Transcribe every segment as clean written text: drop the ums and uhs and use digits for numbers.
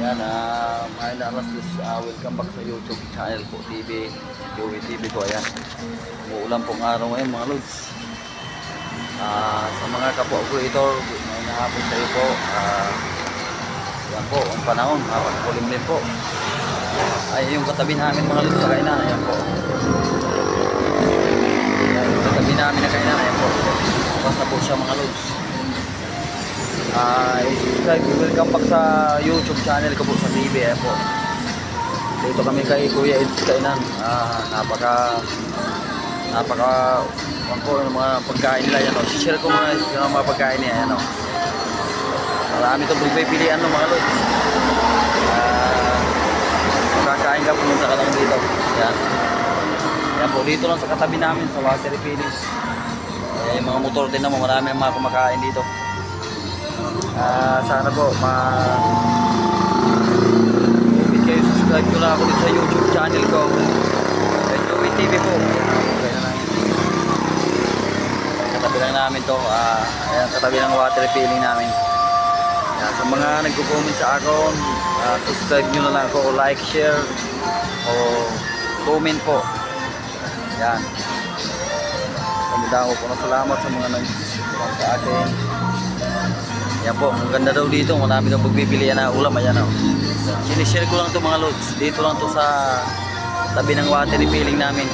Yan, mga inarasus, welcome back sa YouTube channel po, TV, Joey TV po. Ayan, umuulan pong araw ngayon mga lods. Sa mga kapwa operator, may nahapon sa iyo po. Yan po, ang panahon, kulimlim po. Ay, yung katabi namin mga lods sa kainan, ayan po. Ayan, yung katabi namin na kainan, ayan po. Basta po siya mga lods. Subscribe, welcome back sa YouTube channel ko po sa TV. Ayan po. Dito kami kay Kuya Eds kainan. Napaka po ng mga pagkain nila yan. Share ko mga pagkain niya yan. Marami itong pagpipilian ng mga lods. Makakain ka, pumunta ka lang dito. Yan. Yan po, dito lang sa katabi namin sa water refilling. Yung mga motor din naman, marami ang mga kumakain dito. Sana po kayo, subscribe nyo lang ako dito sa YouTube channel ko, Joey TV po. Katabi lang namin to. Ayan, katabi ng water refilling namin. Ayan, sa mga nagko-comment sa akin, subscribe nyo na lang ako, like, share o comment po. Ayan, kamidako po na salamat sa mga nag-comment sa akin. Yan po, ang ganda daw dito, marami daw pagpipilian na ulam. Ayan o, sinishare ko lang ito mga lods. Dito lang to sa tabi ng water refilling namin.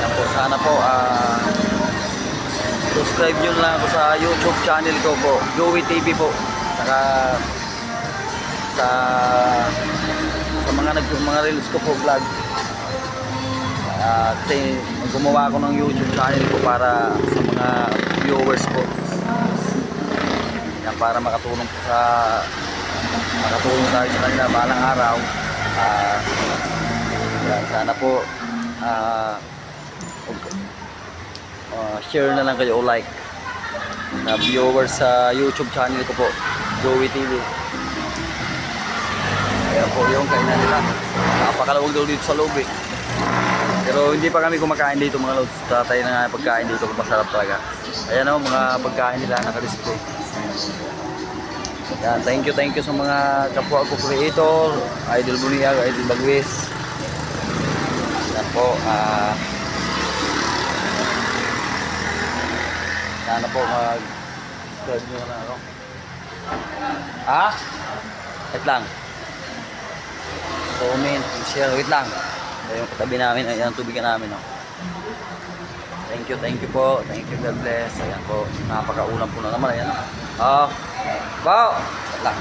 Yan po, sana po subscribe nyo lang ako sa YouTube channel ko po, Joey TV po. Saka sa mga reels ko po, vlog. Kasi gumawa ako ng YouTube channel ko para sa mga viewers po. Yan, para makatulong tayo sa kanila balang araw. Sana po share na lang kayo o like na viewers sa YouTube channel ko po, Joey TV. Ayan po yung kainan nila. Napakalawag daw dito sa loob eh. Pero hindi pa kami kumakain dito mga lods. Tatay na nga pagkain dito kung masarap talaga. Ayan o, mga pagkain nila naka-display. Yan, thank you sa mga kapwa ko creator, Idol Buniag, Idol Bagwis. Yan po, sana po mag-subscribe nyo na ako. Wait lang. Comment, share, wait lang. Yung katabi namin, ayan ang tubigan namin. Thank you po. Thank you, God bless. Ayan po, napakaulam po na naman. Ayan. Wow!